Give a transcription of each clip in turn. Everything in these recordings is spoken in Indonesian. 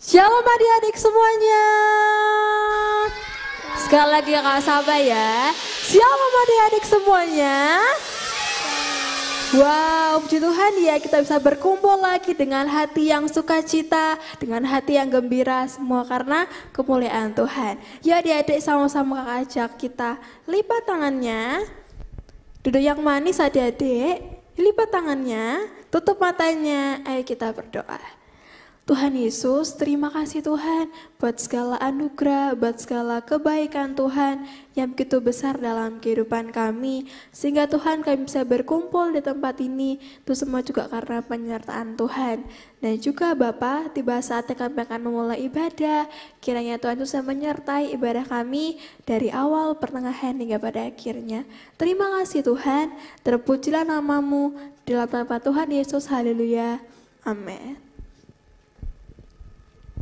Shalom adik-adik semuanya. Sekali lagi Kak Sabah ya. Shalom adik-adik semuanya. Wow, puji Tuhan ya kita bisa berkumpul lagi dengan hati yang sukacita, dengan hati yang gembira semua karena kemuliaan Tuhan. Ya adik-adik sama-sama Kakak ajak kita lipat tangannya. Duduk yang manis adik-adik, lipat tangannya, tutup matanya, ayo kita berdoa. Tuhan Yesus, terima kasih Tuhan buat segala anugerah, buat segala kebaikan Tuhan yang begitu besar dalam kehidupan kami. Sehingga Tuhan kami bisa berkumpul di tempat ini, itu semua juga karena penyertaan Tuhan. Dan juga Bapa, tiba saatnya kami akan memulai ibadah, kiranya Tuhan bisa menyertai ibadah kami dari awal, pertengahan hingga pada akhirnya. Terima kasih Tuhan, terpujilah nama-Mu di dalam nama Tuhan Yesus, haleluya, amin.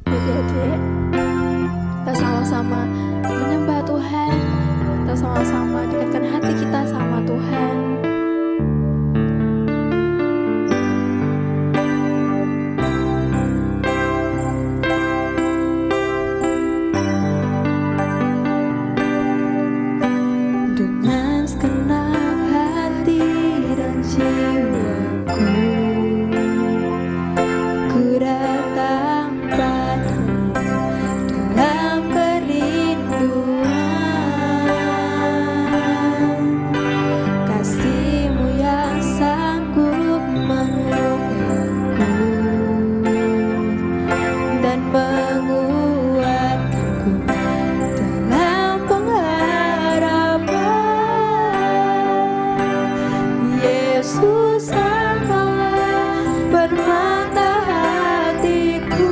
Adik-adik, kita sama-sama menyembah Tuhan, kita sama-sama dekatkan hati kita sama Tuhan. Dengan segenap hati dan jiwaku, ku datang dalam kerinduan, kasih-Mu yang sanggup mengubahku dan menguatkanku dalam pengharapan. Yesus, Engkaulah permata hatiku.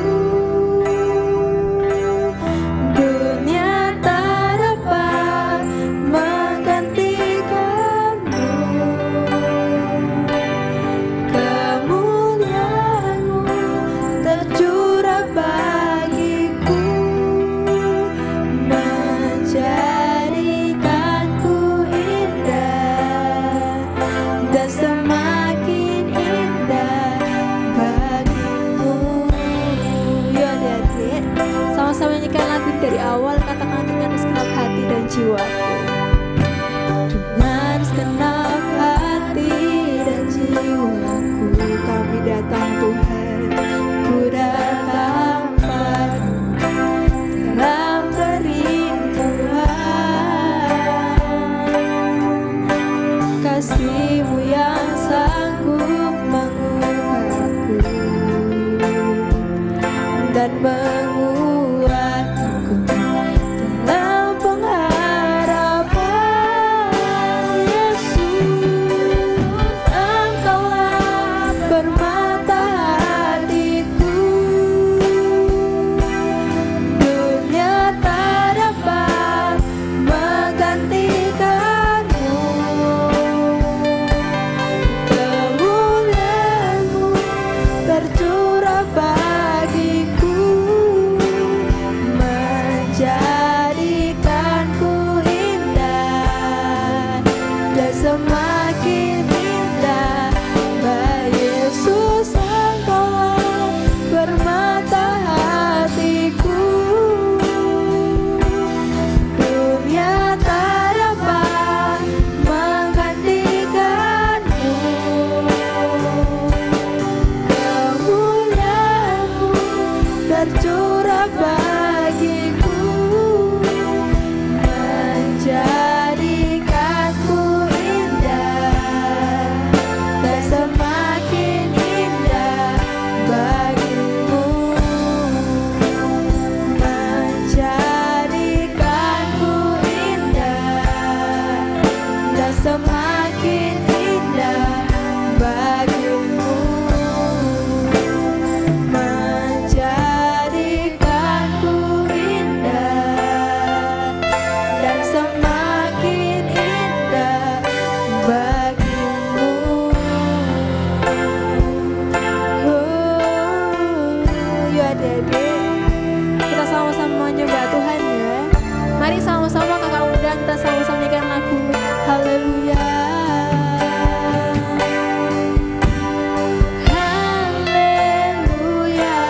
Dunia tak dapat menggantikan-Mu. Kemuliaan-Mu tercurah bagiku, menjadikanku indah dan semakin indah bagimu. Ya adik-adik, sama-sama nyanyikan lagu dari awal, katakan dengan segenap hati dan jiwaku. Dengan segenap hati dan jiwaku kami datang Tuhan, ku datang padamu dalam kerinduan, kasih-Mu yang sanggup mengubahku dan menguatkanku dalam pengharapan. Yesus, Engkaulah permata hatiku. Dunia tak dapat menggantikan-Mu. Kemuliaan-Mu tercurah bagiku, menjadikanku indah dan semakin indah. Yesus, Engkaulah permata hatiku. Dunia tak dapat menggantikan-Mu. Kemuliaan-Mu tercurah bagiku, menjadikanku indah dan semakin indah bagimu. Menjadikanku indah dan semakin indah bagimu. Menjadikanku indah dan semakin indah bagimu. Ya adik-adik, kita sama-sama menyembah Tuhan ya. Mari sama-sama kakak undang, kita sama-sama nyanyikan lagu haleluya. Haleluya.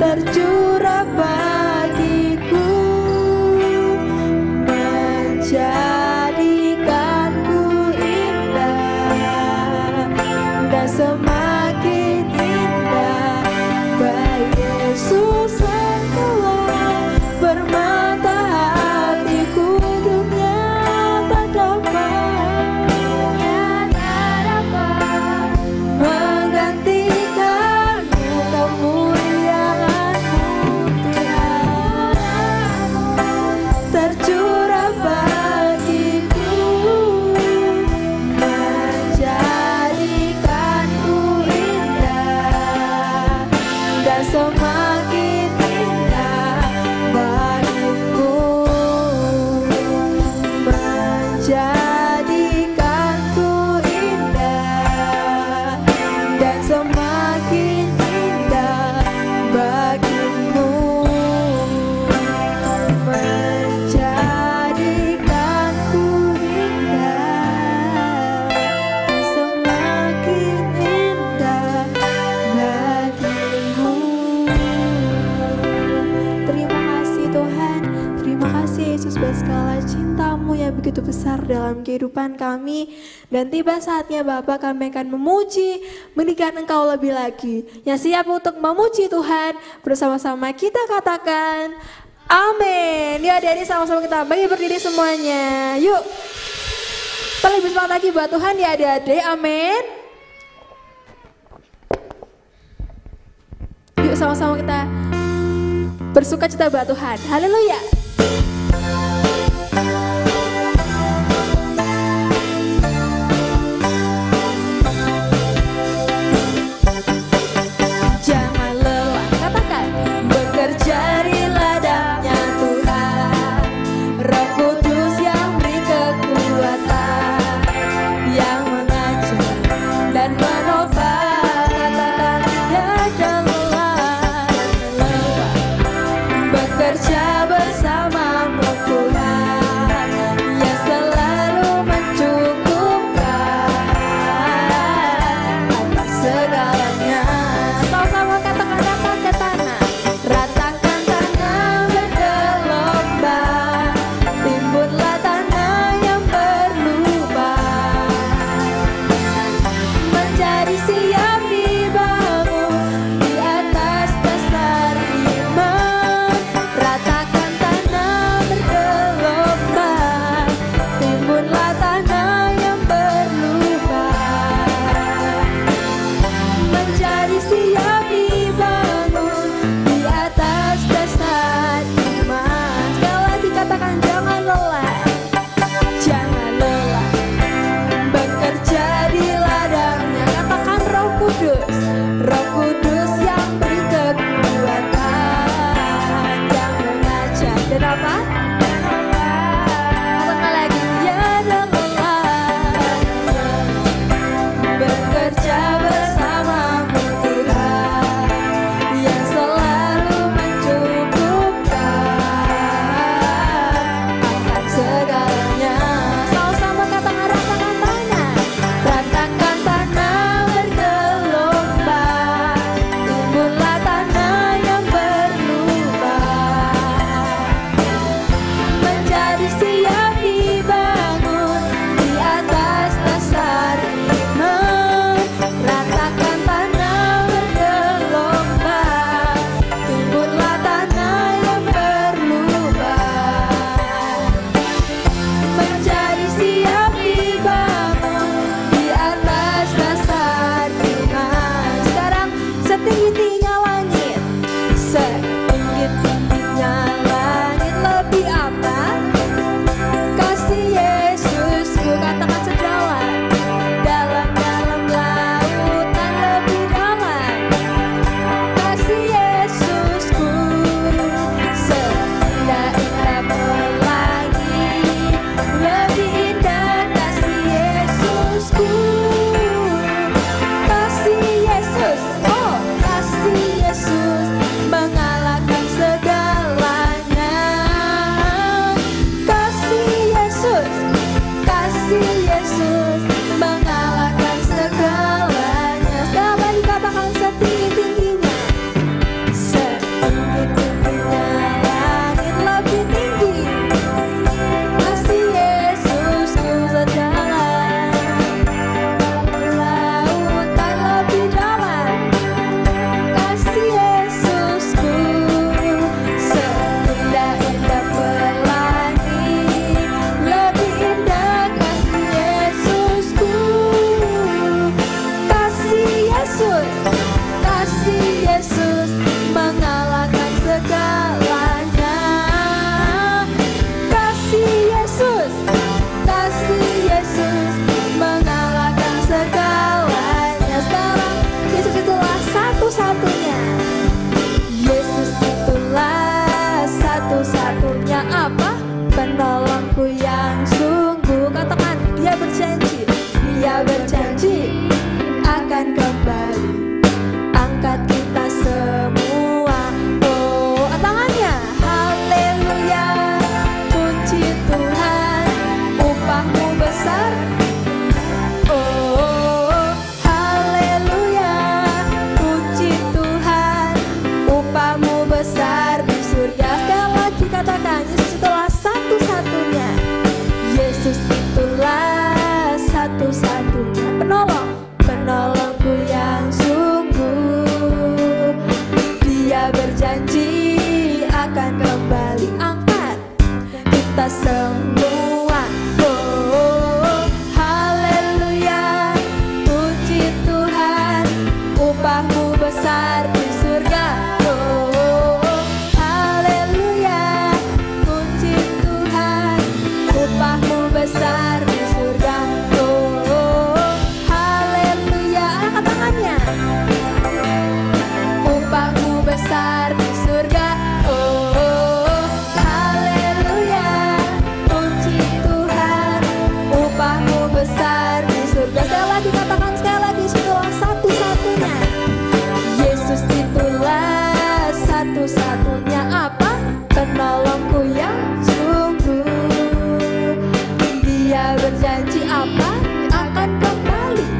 tercurah bagiku, menjadikanku indah dan semakin indah. Baik Yesus engkaulah permata hatiku, dunia tak dapat menggantikanmu, kemuliaan-Mu Tuhan tercurah bagiku, menjadikanku indah dan semakin indah bagiku, menjadikanku indah dan semakin indah bagimu, menjadikanku indah dan semakin indah bagimu. Terima kasih Tuhan, terima kasih Yesus buat segala cinta-Mu yang begitu besar dalam kehidupan kami. Dan tiba saatnya Bapa, kami akan memuji, meninggikan Engkau lebih lagi. Yang siap untuk memuji Tuhan, bersama-sama kita katakan amin. Ya adik-adik, sama-sama kita bagi berdiri semuanya. Yuk, kita lebih semangat lagi buat Tuhan ya adik-adik, amin. Yuk sama-sama kita bersuka cita buat Tuhan, haleluya. Jangan lelah, katakan bekerja di ladangnya Tuhan, Roh Kudus yang beri kekuatan, yang mengajar dan menopang, katakan tiada lelah, bekerja bersama satu-satunya apa? Penolongku yang sungguh. Dia berjanji apa? Akan kembali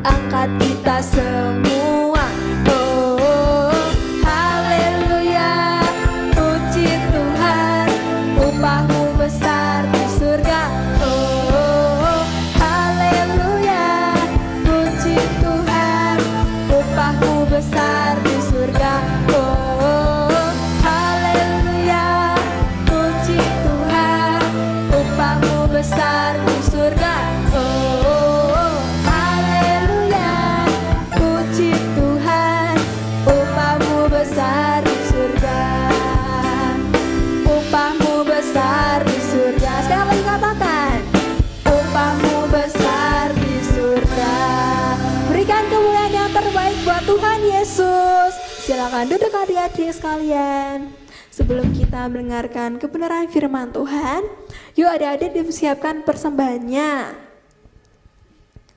angkat kita semua. Oh, haleluya, puji Tuhan, upahmu besar di surga. Oh, haleluya, puji Tuhan, upahmu besar di surga. Oh, haleluya, puji Tuhan, upahmu besar di surga. Oh, haleluya, puji Tuhan, upahmu besar di surga. Upahmu besar di surga. Sekali lagi katakan, upahmu besar di surga. Berikan kemuliaan yang terbaik buat Tuhan Yesus. Silakan duduk adik-adik sekalian. Sebelum kita mendengarkan kebenaran firman Tuhan, yuk adik-adik dipersiapkan persembahannya.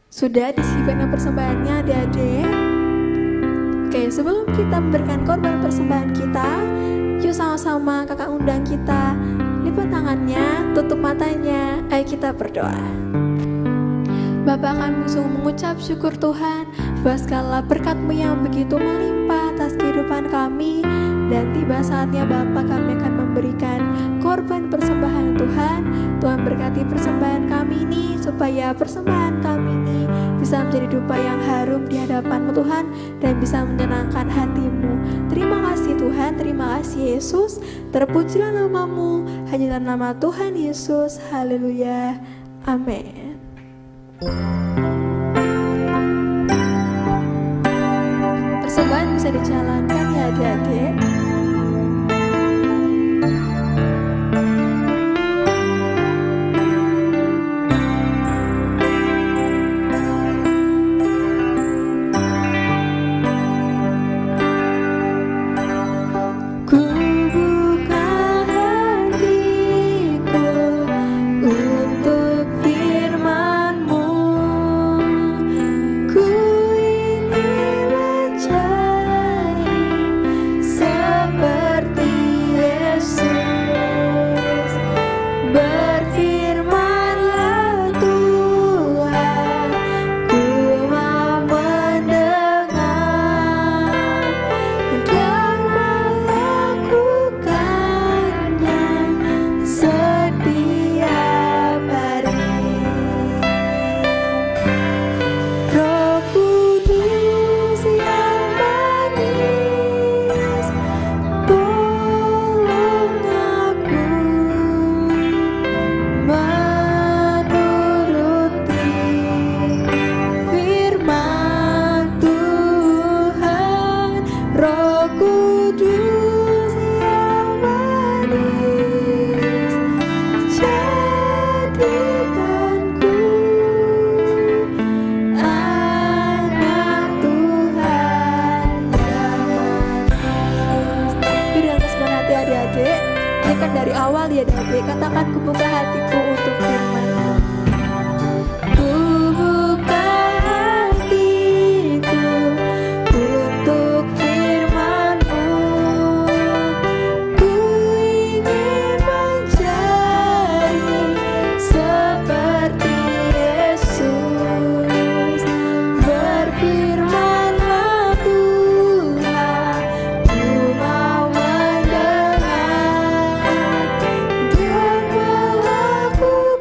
Sudah disiapkan persembahannya adik-adik? Oke, sebelum kita memberikan korban persembahan kita, yuk sama-sama kakak undang kita lipat tangannya, tutup matanya, ayo kita berdoa. Bapa, kami sungguh mengucap syukur Tuhan atas segala berkat-Mu yang begitu melimpah atas kehidupan kami. Dan tiba saatnya Bapa, kami akan memberikan korban persembahan Tuhan. Tuhan berkati persembahan kami ini, supaya persembahan kami ini bisa menjadi dupa yang harum di hadapan-Mu Tuhan, dan bisa menyenangkan hati-Mu. Terima kasih Tuhan, terima kasih Yesus. Terpujilah nama-Mu, hanya dalam nama Tuhan Yesus. Haleluya, amin. Persembahan bisa dijalankan ya adik-adik. Dari awal ya adik, katakan kubuka hatiku untuk firman-Mu. Ku buka hatiku untuk firman-Mu. Ku ingin mencari seperti Yesus. Berfirman-Lah Tuhan, ku mau mendengar dan melakukan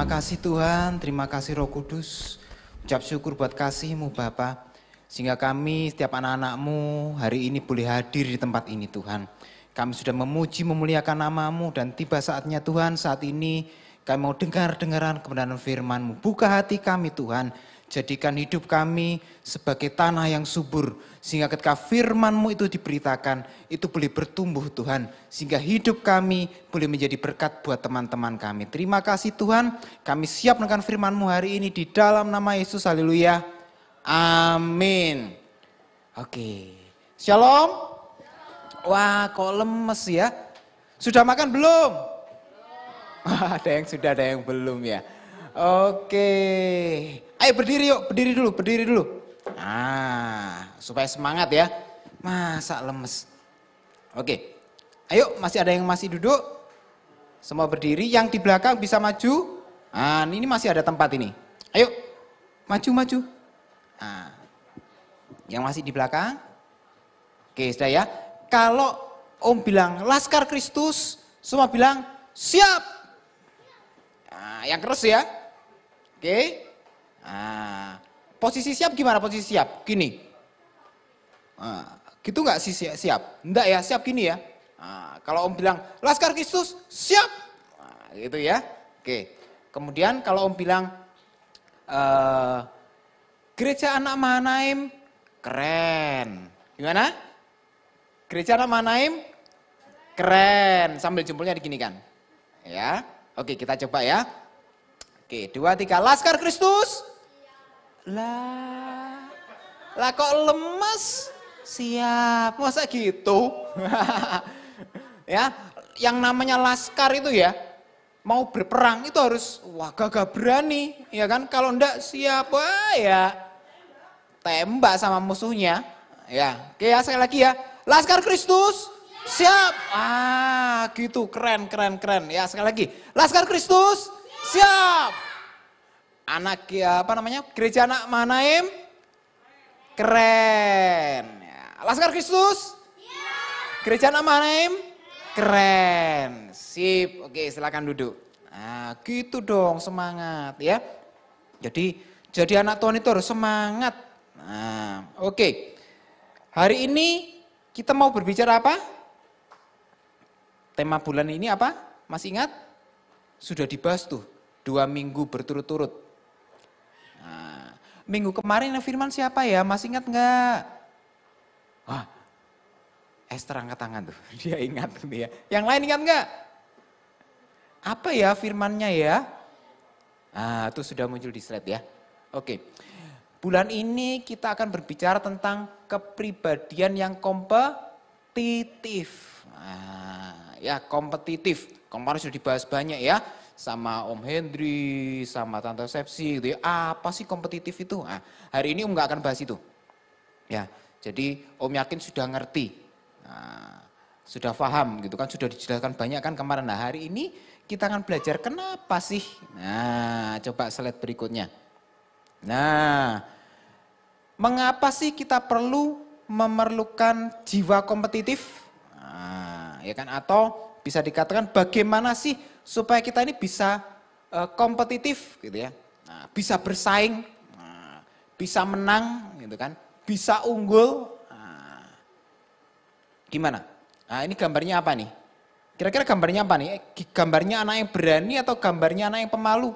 Terima kasih Tuhan, terima kasih Roh Kudus. Ucap syukur buat kasih-Mu Bapa. Sehingga kami setiap anak-anak-Mu hari ini boleh hadir di tempat ini Tuhan. Kami sudah memuji, memuliakan nama-Mu dan tiba saatnya Tuhan saat ini kami mau dengar-dengaran kebenaran firman-Mu. Buka hati kami Tuhan. Jadikan hidup kami sebagai tanah yang subur. Sehingga ketika firman-Mu itu diberitakan, itu boleh bertumbuh Tuhan. Sehingga hidup kami boleh menjadi berkat buat teman-teman kami. Terima kasih Tuhan, kami siap dengan firman-Mu hari ini di dalam nama Yesus, haleluya. Amin. Oke, shalom. Wah, kok lemes ya? Sudah makan belum? Ada yang sudah, ada yang belum ya. Oke, ayo berdiri yuk, berdiri dulu. Nah, supaya semangat ya. Masa lemes. Oke, ayo masih ada yang masih duduk. Semua berdiri, yang di belakang bisa maju. Nah, ini masih ada tempat ini. Ayo, maju. Nah, yang masih di belakang. Oke, sudah ya. Kalau Om bilang Laskar Kristus, semua bilang siap. Nah, yang keras ya. Oke. Nah, posisi siap gimana posisi siap? Gini. Nah, gitu nggak sih siap? Enggak ya, siap gini ya. Nah, kalau Om bilang Laskar Kristus, siap. Nah, gitu ya. Oke. Kemudian kalau Om bilang Gereja Anak Mahanaim, keren. Gimana? Gereja Anak Mahanaim, keren. Sambil jempolnya diginikan. Ya. Oke, kita coba ya. Oke, 2, 3, Laskar Kristus. Lah kok lemes? Siap, masa gitu? Ya, yang namanya laskar itu ya, mau berperang itu harus gagah berani, ya kan? Kalau enggak siapa ya tembak sama musuhnya. Ya, oke ya sekali lagi ya. Laskar Kristus, siap. Gitu, keren. Ya, sekali lagi. Laskar Kristus, siap. Anak Gereja Anak Mahanaim, keren. Ya. Laskar Kristus, Gereja Anak Mahanaim, keren. Sip. Oke, silakan duduk. Nah, gitu dong, semangat ya. Jadi anak Tuhan itu harus semangat. Nah, oke. Hari ini kita mau berbicara apa? Tema bulan ini apa? Masih ingat? Sudah dibahas tuh 2 minggu berturut-turut. Nah, minggu kemarin yang firman siapa ya? Masih ingat enggak? Wah, Esther angkat tangan tuh. Dia ingat gitu ya. Yang lain ingat enggak? Apa ya firmannya ya? Itu sudah muncul di slide ya. Oke. Bulan ini kita akan berbicara tentang kepribadian yang kompetitif. Ya kompetitif. Kemarin sudah dibahas banyak ya. Sama Om Hendri, sama Tante Sepsi gitu ya. Apa sih kompetitif itu? Nah, hari ini Om gak akan bahas itu. Ya, jadi Om yakin sudah ngerti. Nah, sudah paham gitu kan. Sudah dijelaskan banyak kan kemarin. Nah, hari ini kita akan belajar kenapa sih. Nah, coba slide berikutnya. Nah, mengapa sih kita perlu memerlukan jiwa kompetitif? Nah, ya kan? Atau bisa dikatakan bagaimana sih supaya kita ini bisa kompetitif gitu ya? Nah, bisa bersaing, bisa menang gitu kan? Bisa unggul. Nah, gimana? Nah, ini gambarnya apa nih? Kira-kira gambarnya apa nih? Gambarnya anak yang berani atau gambarnya anak yang pemalu?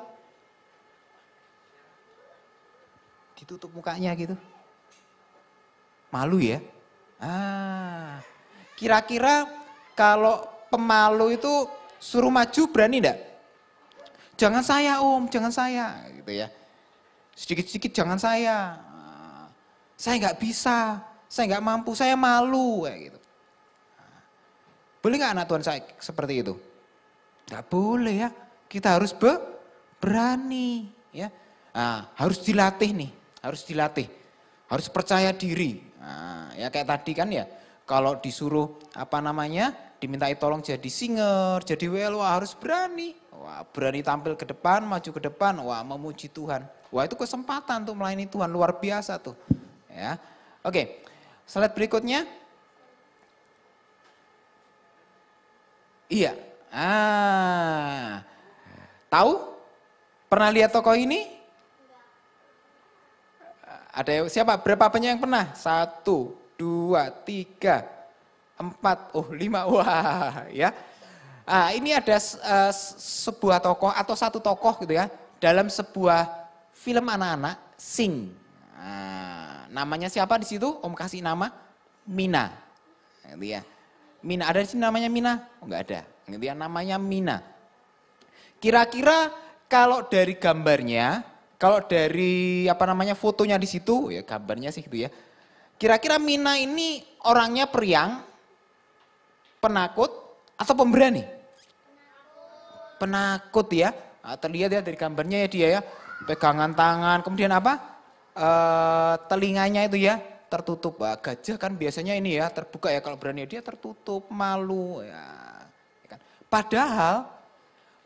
Ditutup mukanya gitu. Malu ya? Kira-kira kalau pemalu itu suruh maju berani enggak? Jangan saya Om, jangan saya gitu ya. Sedikit-sedikit jangan saya. Saya nggak bisa, saya nggak mampu, saya malu kayak gitu. Boleh nggak anak Tuhan saya seperti itu? Nggak boleh ya. Kita harus berani ya. Harus dilatih nih, harus dilatih. Harus percaya diri. Nah, ya kayak tadi kan ya, kalau disuruh dimintai tolong jadi singer, jadi WL, harus berani. Wah, berani tampil ke depan, maju ke depan, memuji Tuhan. Itu kesempatan untuk melayani Tuhan, luar biasa tuh. Ya. Oke, slide berikutnya. Iya. Tahu? Pernah lihat tokoh ini? Ada siapa? Berapa banyak yang pernah? 1, 2, 3, 4, 5. Wah, ya. Ini ada sebuah tokoh atau satu tokoh gitu ya dalam sebuah film anak-anak Sing. Namanya siapa di situ? Om kasih nama Mina. Gitu ya. Mina, ada di sini namanya Mina? Oh, enggak ada. Gitu ya, namanya Mina. Kira-kira kalau dari gambarnya, kalau dari fotonya di situ, ya gambarnya sih gitu ya. Kira-kira Mina ini orangnya periang, penakut atau pemberani? Penakut ya. Terlihat ya dari gambarnya ya dia ya. Pegangan tangan, kemudian apa? Telinganya itu ya tertutup. Gajah kan biasanya ini ya terbuka ya, kalau berani dia tertutup, malu ya. Padahal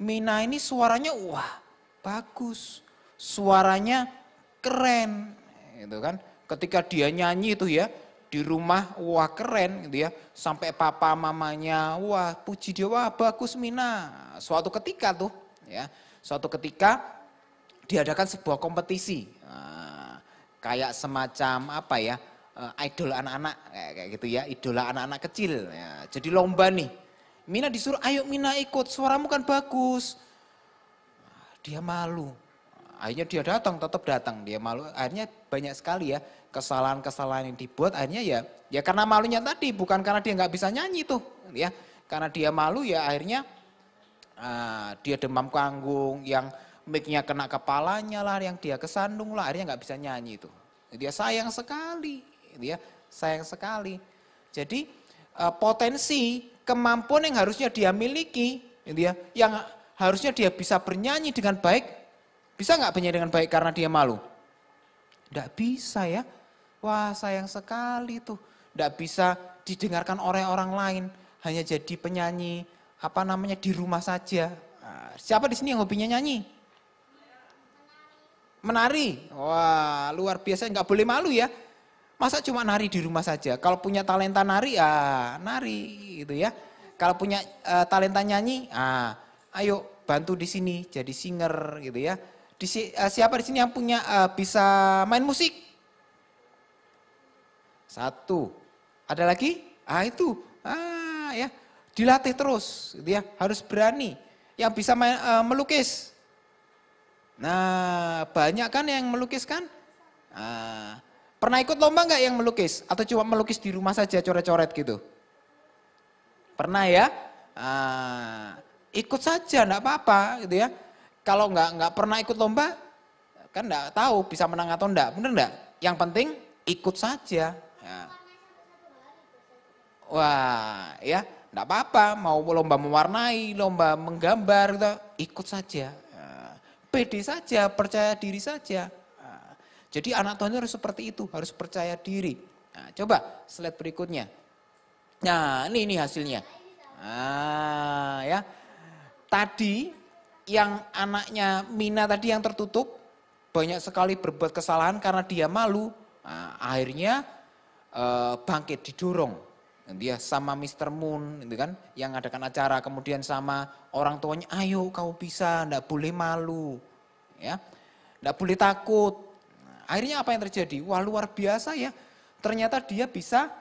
Mina ini suaranya wah bagus, suaranya keren, gitu kan. Ketika dia nyanyi itu ya di rumah, wah keren gitu ya. Sampai papa mamanya, wah puji dia, wah bagus Mina. Suatu ketika tuh ya, suatu ketika diadakan sebuah kompetisi, kayak semacam idol anak-anak kayak gitu ya, idola anak-anak kecil. Ya. Jadi lomba nih. Mina disuruh, ayo Mina ikut, suaramu kan bagus. Dia malu. Akhirnya dia datang, tetap datang. Dia malu. Akhirnya banyak sekali ya kesalahan-kesalahan yang dibuat. Akhirnya ya karena malunya tadi, bukan karena dia nggak bisa nyanyi tuh, ya. Karena dia malu ya akhirnya dia demam panggung, yang mic-nya kena kepalanya lah, yang dia kesandung lah, akhirnya nggak bisa nyanyi itu. Dia sayang sekali, dia sayang sekali. Jadi potensi kemampuan yang harusnya dia miliki, yang harusnya dia bisa bernyanyi dengan baik, bisa nggak bernyanyi dengan baik karena dia malu? Nggak bisa ya. Wah sayang sekali tuh. Nggak bisa didengarkan oleh orang lain, hanya jadi penyanyi di rumah saja. Siapa di sini yang hobinya nyanyi? Menari. Wah luar biasa, nggak boleh malu ya. Masa cuma nari di rumah saja? Kalau punya talenta nari, nari gitu ya. Kalau punya talenta nyanyi, ayo bantu di sini jadi singer gitu ya. Siapa di sini yang punya bisa main musik? 1. Ada lagi? Itu. Ya. Dilatih terus gitu ya. Harus berani. Yang bisa melukis. Nah, banyak kan yang melukis kan? Pernah ikut lomba nggak yang melukis? Atau cuma melukis di rumah saja coret-coret gitu? Pernah ya? Ikut saja, enggak apa-apa gitu ya. Kalau nggak pernah ikut lomba, kan enggak tahu bisa menang atau enggak, bener enggak? Yang penting ikut saja. Ya. Wah, ya enggak apa-apa, mau lomba mewarnai, lomba menggambar gitu, ikut saja. Pede saja, percaya diri saja. Jadi anak Tuhan harus seperti itu, harus percaya diri. Nah, coba slide berikutnya. Nah, ini hasilnya. Ya. Tadi yang anaknya Mina tadi yang tertutup banyak sekali berbuat kesalahan karena dia malu. Akhirnya bangkit, didorong. Dia sama Mr. Moon gitu kan, yang adakan acara, kemudian sama orang tuanya, ayo kau bisa, enggak boleh malu. Ya. Enggak boleh takut. Akhirnya apa yang terjadi? Wah luar biasa ya. Ternyata dia bisa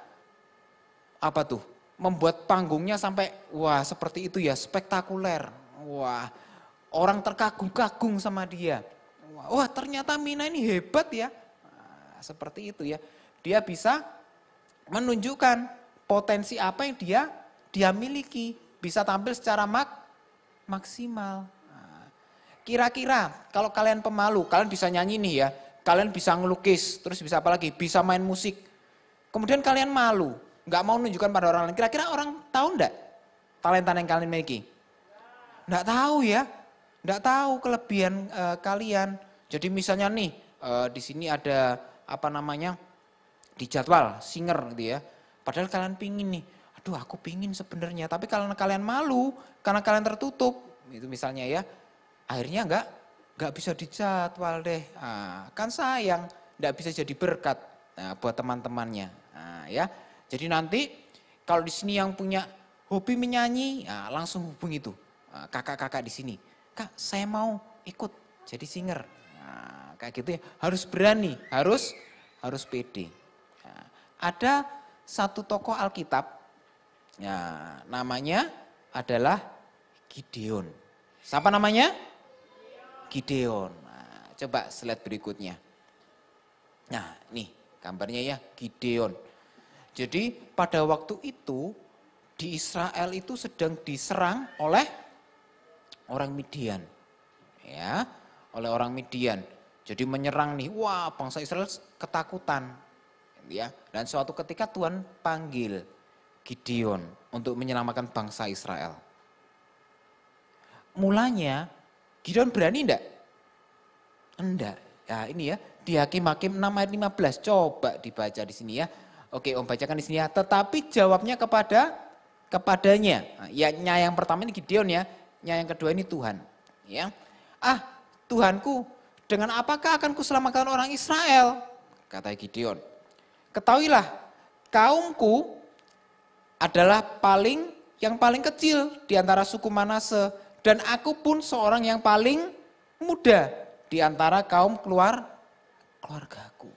membuat panggungnya sampai wah seperti itu ya, spektakuler. Wah, orang terkagum-kagum sama dia. Wah, ternyata Mina ini hebat ya. Seperti itu ya. Dia bisa menunjukkan potensi apa yang dia miliki, bisa tampil secara maksimal. Kira-kira kalau kalian pemalu, kalian bisa nyanyi nih ya. Kalian bisa ngelukis, terus bisa apa lagi? Bisa main musik. Kemudian kalian malu, nggak mau menunjukkan pada orang lain. Kira-kira orang tahu enggak talenta yang kalian miliki? Enggak tahu ya. Enggak tahu kelebihan kalian. Jadi misalnya nih, di sini ada di jadwal singer gitu ya. Padahal kalian pingin nih, aduh aku pingin sebenarnya. Tapi kalau kalian malu, karena kalian tertutup, itu misalnya ya. Akhirnya enggak bisa dijadwal deh. Kan sayang, enggak bisa jadi berkat buat teman-temannya. Ya. Jadi nanti kalau di sini yang punya hobi menyanyi, langsung hubungi tuh kakak-kakak di sini. Kak, saya mau ikut. jadi singer. Nah, kayak gitu ya, harus berani, harus pede. Nah, ada satu tokoh Alkitab, ya, namanya adalah Gideon. Siapa namanya? Gideon. Nah, coba slide berikutnya. Nah, nih gambarnya ya, Gideon. Jadi pada waktu itu di Israel itu sedang diserang oleh orang Midian. Ya, oleh orang Midian. Jadi menyerang nih, wah bangsa Israel ketakutan. Ya, dan suatu ketika Tuhan panggil Gideon untuk menyelamatkan bangsa Israel. Mulanya Gideon berani enggak? Enggak. Ya ini ya, di Hakim-Hakim 6 ayat 15. Coba dibaca di sini ya. Oke, Om bacakan di sini ya. Tetapi jawabnya kepadanya. Nah, ya, yang pertama ini Gideon ya. Yang kedua ini Tuhan. Ya. Tuhanku, dengan apakah akan kuselamatkan orang Israel? Kata Gideon. Ketahuilah, kaumku adalah yang paling kecil di antara suku Manase. Dan aku pun seorang yang paling muda di antara kaum keluargaku.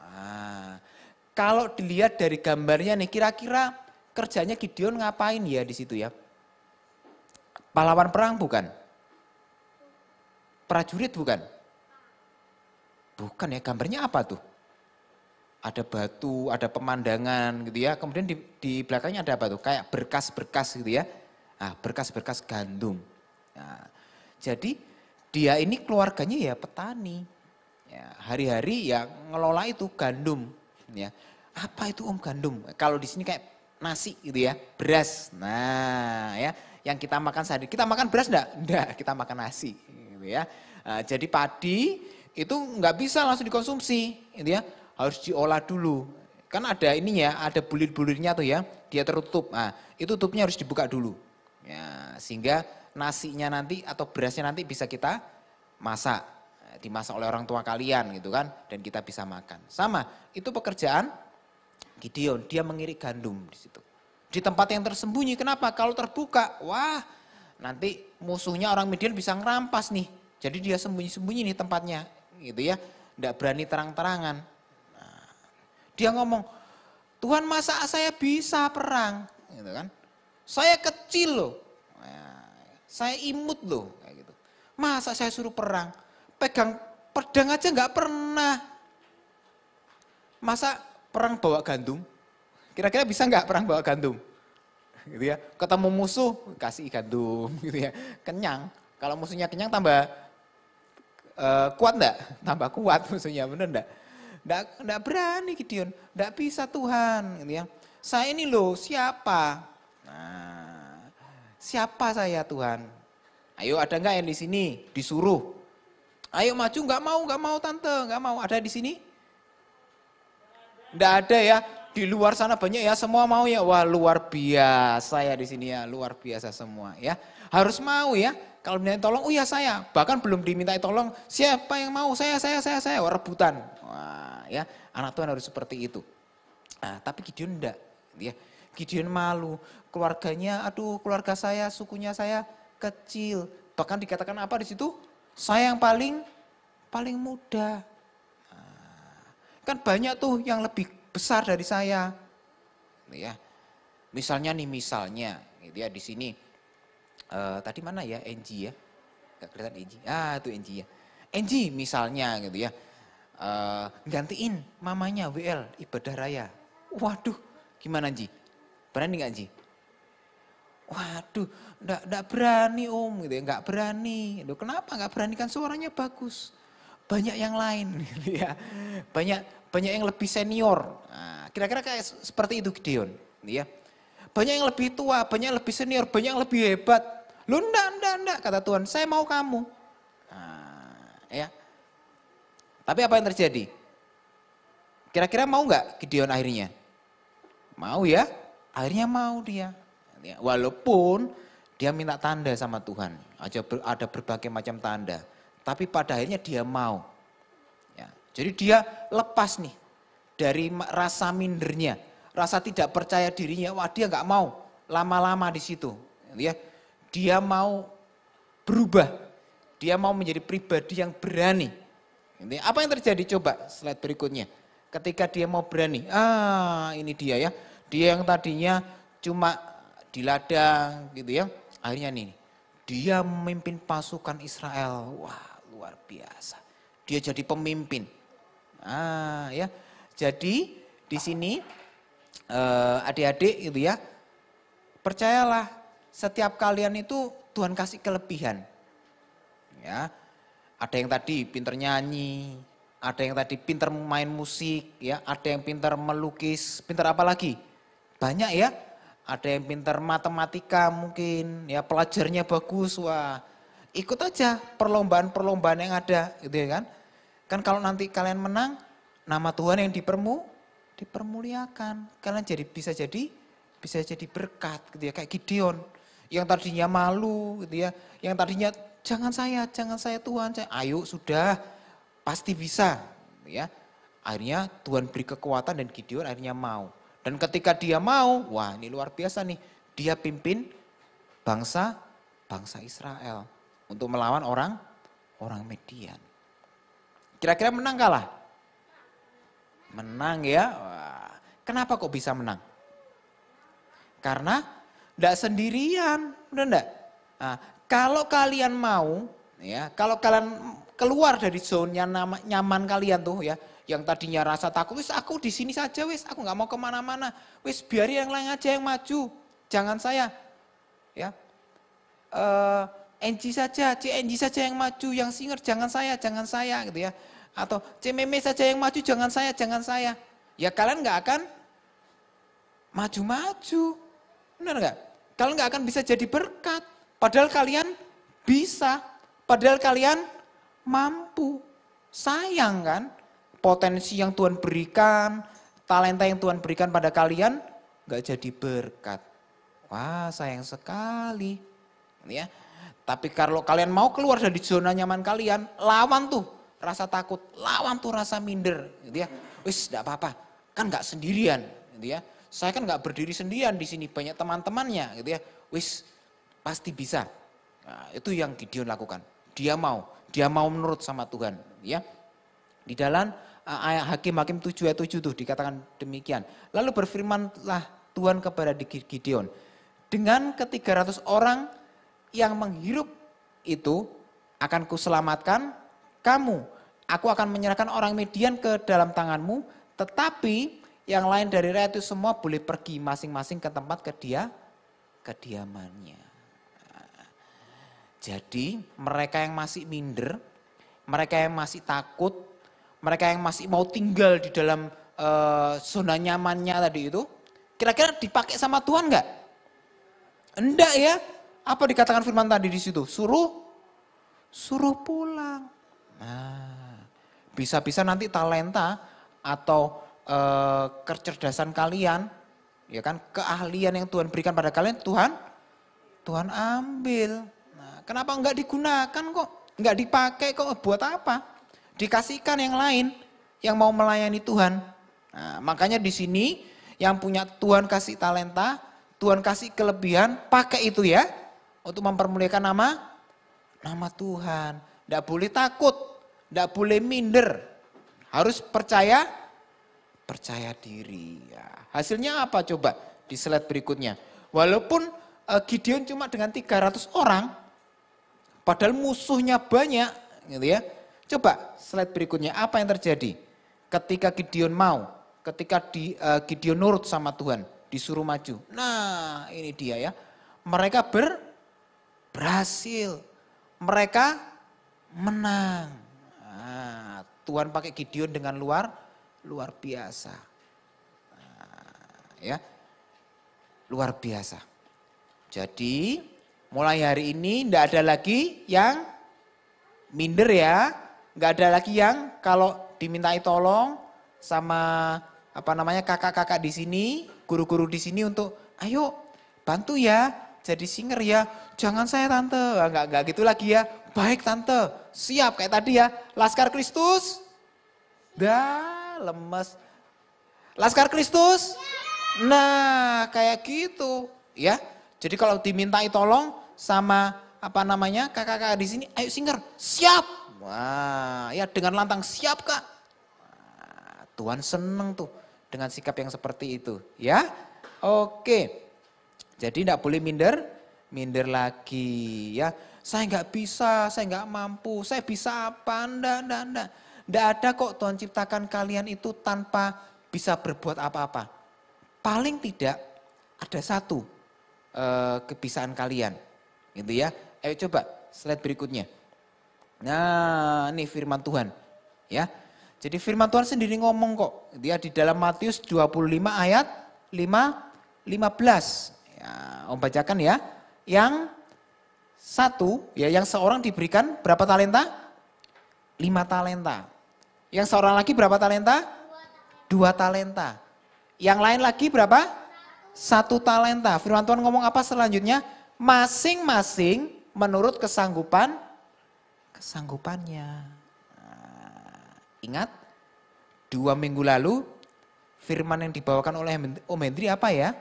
Nah, kalau dilihat dari gambarnya nih, kira-kira kerjanya Gideon ngapain ya di situ ya? Pahlawan perang bukan? Prajurit bukan? Bukan ya, gambarnya apa tuh? Ada batu, ada pemandangan gitu ya. Kemudian di belakangnya ada apa tuh? Kayak berkas-berkas gitu ya. Nah, berkas-berkas gandum. Nah, jadi dia ini keluarganya ya petani. Ya, hari-hari ya ngelola itu gandum. Ya. Apa itu gandum? Kalau di sini kayak nasi gitu ya, beras. Nah ya, yang kita makan sehari. Kita makan beras enggak? Enggak, kita makan nasi. Gitu ya. Nah, jadi padi itu nggak bisa langsung dikonsumsi. Gitu ya. Harus diolah dulu. Kan ada ininya, ada bulir-bulirnya tuh ya, dia tertutup. Nah, itu tutupnya harus dibuka dulu. Ya, sehingga nasinya nanti atau berasnya nanti bisa kita masak. Dimasak oleh orang tua kalian gitu kan, dan kita bisa makan. Sama, itu pekerjaan Gideon, dia mengirik gandum di situ. Di tempat yang tersembunyi, kenapa? Kalau terbuka, wah nanti musuhnya orang Midian bisa ngerampas nih. Jadi dia sembunyi-sembunyi nih tempatnya, gitu ya. Nggak berani terang-terangan. Dia ngomong, Tuhan masa saya bisa perang, gitu kan? Saya kecil loh, saya imut loh, kayak gitu. Masa saya suruh perang, pegang pedang aja nggak pernah. Masa perang bawa gandum? Kira-kira bisa nggak perang bawa gandum? Gitu ya. Ketemu musuh kasih gandum, gitu ya. Kenyang. Kalau musuhnya kenyang tambah kuat enggak? Tambah kuat musuhnya, bener enggak? Enggak berani Gideon, enggak bisa Tuhan, gitu ya. Saya ini loh siapa? Nah, siapa saya Tuhan? Ayo ada enggak yang di sini disuruh? Ayo maju, enggak mau tante, enggak mau. Ada di sini? Enggak ada ya. Di luar sana banyak ya, semua mau ya. Wah luar biasa ya di sini ya, luar biasa semua ya. Harus mau ya. Kalau diminta tolong, oh ya saya. Bahkan belum diminta tolong, siapa yang mau? Saya. Wah, rebutan. Wah ya, anak Tuhan harus seperti itu. Nah, tapi Gideon enggak. Ya. Gideon malu. Keluarganya, aduh keluarga saya, sukunya saya kecil. Bahkan dikatakan apa di situ? Saya yang paling muda. Nah, kan banyak tuh yang lebih besar dari saya. Ya. Misalnya gitu ya di sini. Tadi mana ya Enji ya, gak kelihatan Enji, itu Enji ya. Enji misalnya gitu ya, gantiin mamanya WL ibadah raya. Waduh gimana Enji, berani gak Enji? Waduh gak berani om gitu ya, gak berani. Loh, kenapa gak berani, kan suaranya bagus. Banyak yang lain gitu ya, banyak yang lebih senior. Nah, kira-kira kayak seperti itu Gideon gitu ya. Banyak yang lebih tua, banyak yang lebih senior, banyak yang lebih hebat. Lu enggak, kata Tuhan, saya mau kamu. Nah, ya. Tapi apa yang terjadi? Kira-kira mau enggak Gideon akhirnya? Mau ya, akhirnya mau dia. Walaupun dia minta tanda sama Tuhan, ada berbagai macam tanda. Tapi pada akhirnya dia mau. Ya, jadi dia lepas nih dari rasa mindernya, rasa tidak percaya dirinya. Wah dia enggak mau lama-lama di situ. Ya. Dia mau berubah. Dia mau menjadi pribadi yang berani. Apa yang terjadi? Coba slide berikutnya. Ketika dia mau berani, ini dia ya. Dia yang tadinya cuma di ladang gitu ya. Akhirnya nih, dia memimpin pasukan Israel. Wah, luar biasa. Dia jadi pemimpin. Ya. Jadi di sini adik-adik gitu ya. Percayalah, setiap kalian itu Tuhan kasih kelebihan. Ya. Ada yang tadi pinter nyanyi, ada yang tadi pinter main musik, ya, ada yang pinter melukis, pinter apa lagi? Banyak ya. Ada yang pinter matematika mungkin, ya pelajarnya bagus, wah. Ikut aja perlombaan-perlombaan yang ada, gitu ya kan. Kan kalau nanti kalian menang, nama Tuhan yang dipermuliakan. Kalian bisa jadi berkat gitu ya, kayak Gideon. Yang tadinya malu gitu ya, yang tadinya jangan saya Tuhan, ayo sudah pasti bisa ya. Akhirnya Tuhan beri kekuatan dan Gideon akhirnya mau. Dan ketika dia mau, wah ini luar biasa nih. Dia pimpin bangsa Israel untuk melawan orang Median. Kira-kira menang kalah? Menang ya. Wah, kenapa kok bisa menang? Karena tidak sendirian, benar enggak? Nah, kalau kalian mau, ya, kalau kalian keluar dari zona nyaman kalian tuh ya, yang tadinya rasa takut, wis aku di sini saja wis, aku nggak mau kemana-mana, wis biar yang lain aja yang maju, jangan saya, ya, NG saja, CNG saja yang maju, yang singer jangan saya gitu ya, atau CMM saja yang maju, jangan saya, ya kalian nggak akan maju-maju, benar nggak? Kalian nggak akan bisa jadi berkat. Padahal kalian bisa, padahal kalian mampu. Sayang kan, potensi yang Tuhan berikan, talenta yang Tuhan berikan pada kalian, gak jadi berkat. Wah sayang sekali. Ya. Tapi kalau kalian mau keluar dari zona nyaman kalian, lawan tuh rasa takut, lawan tuh rasa minder. Gitu ya. Wis gak apa-apa, kan gak sendirian. Gitu ya. Saya kan gak berdiri sendirian di sini, banyak teman-temannya. Gitu ya. Wis pasti bisa. Nah, itu yang Gideon lakukan. Dia mau menurut sama Tuhan, ya. Di dalam ayat Hakim 7 ayat 7 tuh dikatakan demikian. Lalu berfirmanlah Tuhan kepada Gideon, dengan ke-300 orang yang menghirup itu akan kuselamatkan kamu. Aku akan menyerahkan orang Midian ke dalam tanganmu, tetapi yang lain dari rakyat itu semua boleh pergi masing-masing ke tempat kediamannya. Jadi mereka yang masih minder, mereka yang masih takut, mereka yang masih mau tinggal di dalam zona nyamannya tadi itu, kira-kira dipakai sama Tuhan enggak? Enggak ya. Apa dikatakan firman tadi di situ? Suruh pulang. Nah, bisa-bisa nanti talenta atau kecerdasan kalian, ya kan, keahlian yang Tuhan berikan pada kalian, Tuhan ambil. Kenapa enggak digunakan kok? Enggak dipakai kok, buat apa? Dikasihkan yang lain yang mau melayani Tuhan. Nah, makanya di sini yang punya Tuhan kasih talenta, Tuhan kasih kelebihan, pakai itu ya untuk mempermuliakan nama Tuhan. Enggak boleh takut, enggak boleh minder. Harus percaya diri. Ya. Hasilnya apa coba di slide berikutnya? Walaupun Gideon cuma dengan 300 orang, padahal musuhnya banyak, gitu ya. Coba slide berikutnya, apa yang terjadi? Ketika Gideon mau, ketika Gideon nurut sama Tuhan, disuruh maju. Nah ini dia ya, mereka berhasil, mereka menang. Nah, Tuhan pakai Gideon dengan luar biasa. Nah, ya, luar biasa. Jadi mulai hari ini tidak ada lagi yang minder ya, nggak ada lagi yang kalau dimintai tolong sama kakak-kakak di sini, guru-guru di sini untuk ayo bantu ya jadi singer ya, jangan saya tante, nggak gitu lagi ya, baik tante, siap kayak tadi ya, Laskar Kristus, dah lemes, Laskar Kristus, nah kayak gitu ya. Jadi kalau dimintai tolong sama apa namanya kakak-kakak di sini, ayo singer, siap. Wah, ya dengan lantang siap Kak. Wah, Tuhan seneng tuh dengan sikap yang seperti itu, ya. Oke, jadi tidak boleh minder lagi, ya. Saya nggak bisa, saya nggak mampu, saya bisa apa? Ndak. Nggak ada kok Tuhan ciptakan kalian itu tanpa bisa berbuat apa-apa. Paling tidak ada satu kebisaan kalian, gitu ya. Ayo coba slide berikutnya. Nah, ini firman Tuhan, ya. Jadi firman Tuhan sendiri ngomong kok, dia di dalam Matius 25 ayat 15. Ya, Om bacakan ya. Yang satu, ya yang seorang diberikan berapa talenta? 5 talenta. Yang seorang lagi berapa talenta? 2 talenta. Yang lain lagi berapa? 1 talenta. Firman Tuhan ngomong apa selanjutnya? Masing-masing menurut kesanggupannya. Nah, ingat 2 minggu lalu firman yang dibawakan oleh Om Hendri apa ya?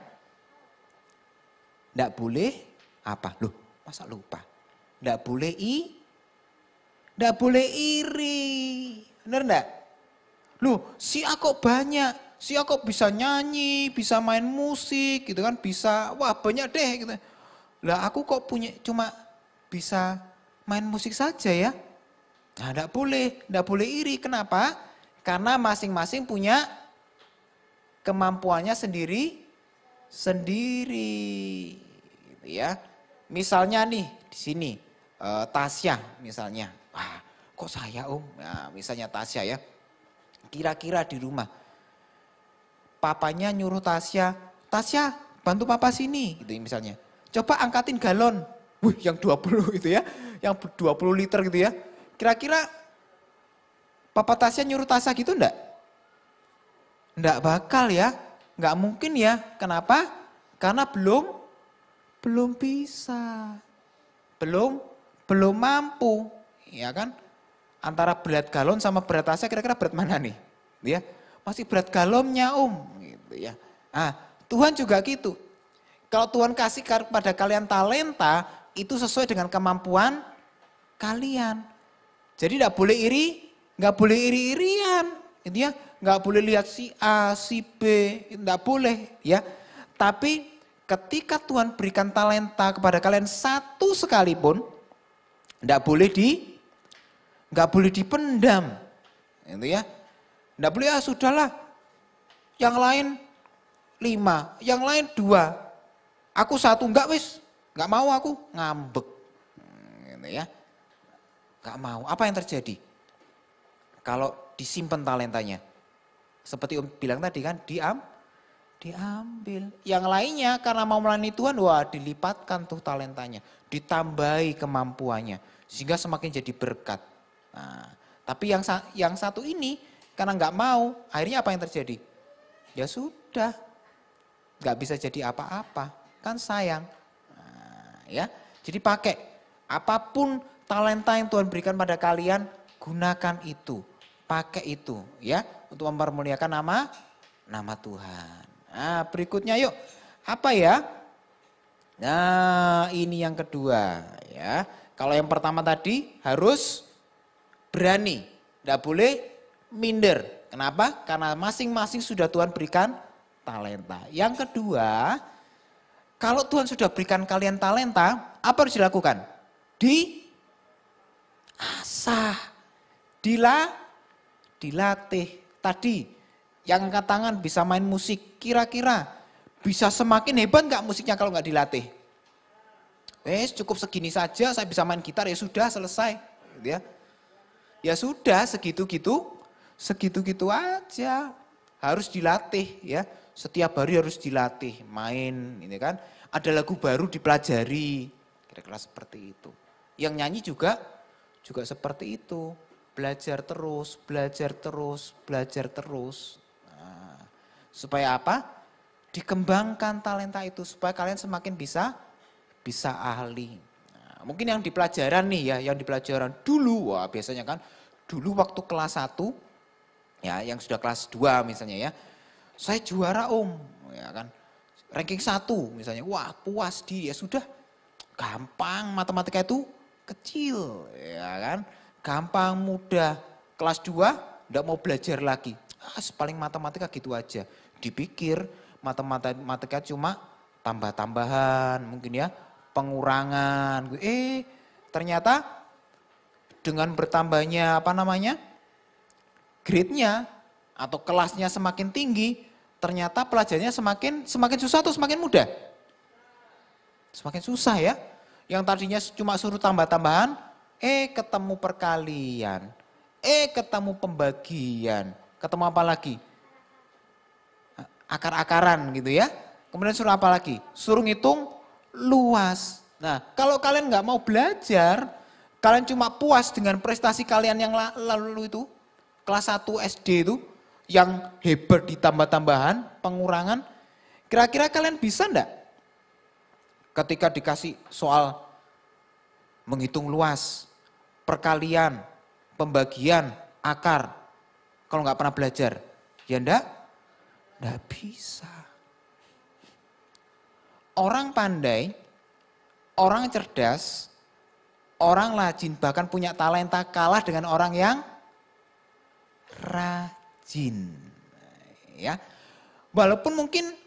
Nggak boleh apa? Loh, masa lupa? Nggak boleh iri. Bener enggak? Loh, si A kok banyak, si A kok bisa nyanyi, bisa main musik gitu kan, bisa, wah banyak deh gitu. Lah aku kok punya cuma bisa main musik saja ya. Nah enggak boleh iri. Kenapa? Karena masing-masing punya kemampuannya sendiri. Gitu ya. Misalnya nih di sini Tasya misalnya. Wah, kok saya Om? Nah, misalnya Tasya ya. Kira-kira di rumah papanya nyuruh Tasya bantu papa sini gitu misalnya. Coba angkatin galon. Wih, yang 20 gitu ya. Yang 20 liter gitu ya. Kira-kira papa Tasya nyuruh Tasya gitu enggak? Enggak bakal ya. Enggak mungkin ya. Kenapa? Karena belum bisa. Belum mampu. Ya kan? Antara berat galon sama berat Tasya kira-kira berat mana nih? Ya. Masih berat galonnya Om. Gitu ya. Nah, Tuhan juga gitu. Kalau Tuhan kasih kepada kalian talenta, itu sesuai dengan kemampuan kalian. Jadi tidak boleh iri-irian, gitu ya. Nggak boleh lihat si A, si B, tidak boleh, ya. Tapi ketika Tuhan berikan talenta kepada kalian satu sekalipun, nggak boleh dipendam, gitu ya. Nggak boleh sudahlah, yang lain 5, yang lain 2. Aku 1 enggak mau aku, ngambek. Gitu ya. Enggak mau. Apa yang terjadi? Kalau disimpan talentanya. Seperti Om bilang tadi kan, diambil. Yang lainnya karena mau melayani Tuhan, wah dilipatkan tuh talentanya. Ditambahi kemampuannya. Sehingga semakin jadi berkat. Nah, tapi yang satu ini, karena enggak mau, akhirnya apa yang terjadi? Ya sudah, enggak bisa jadi apa-apa. Kan sayang, nah, ya. Jadi pakai apapun talenta yang Tuhan berikan pada kalian, gunakan itu, pakai itu, ya, untuk mempermuliakan nama Tuhan. Nah, berikutnya yuk, apa ya? Nah, ini yang kedua, ya. Kalau yang pertama tadi harus berani, tidak boleh minder. Kenapa? Karena masing-masing sudah Tuhan berikan talenta. Yang kedua, kalau Tuhan sudah berikan kalian talenta, apa harus dilakukan? Diasah, dilatih. Tadi yang angkat tangan bisa main musik, kira-kira bisa semakin hebat nggak musiknya kalau nggak dilatih? Cukup segini saja, saya bisa main gitar ya sudah selesai, gitu ya. Ya sudah segitu-gitu aja. Harus dilatih ya. Setiap hari harus dilatih, main ini kan. Ada lagu baru dipelajari, kira-kira seperti itu. Yang nyanyi juga seperti itu. Belajar terus. Nah, supaya apa? Dikembangkan talenta itu, supaya kalian semakin bisa ahli. Nah, mungkin yang di pelajaran nih ya, yang di pelajaran dulu, wah biasanya kan, dulu waktu kelas 1, ya yang sudah kelas 2 misalnya ya, saya juara Om, ya kan, ranking 1 misalnya, wah puas diri ya sudah, gampang, matematika itu kecil, ya kan? Gampang, mudah. Kelas 2 enggak mau belajar lagi. Paling matematika gitu aja. Dipikir matematika cuma tambah-tambahan, mungkin ya, pengurangan. Ternyata dengan bertambahnya grade-nya atau kelasnya semakin tinggi, ternyata pelajarannya semakin susah atau semakin mudah? Semakin susah ya. Yang tadinya cuma suruh tambah-tambahan, ketemu perkalian, ketemu pembagian, ketemu apa lagi? Akar-akaran gitu ya. Kemudian suruh apa lagi? Suruh ngitung luas. Nah, kalau kalian nggak mau belajar, kalian cuma puas dengan prestasi kalian yang lalu itu, kelas 1 SD itu, yang hebat ditambah-tambahan, pengurangan, kira-kira kalian bisa enggak? Ketika dikasih soal menghitung luas, perkalian, pembagian, akar, kalau nggak pernah belajar, ya enggak bisa. Orang pandai, orang cerdas, orang rajin, bahkan punya talenta kalah dengan orang yang rajin. Ya, walaupun mungkin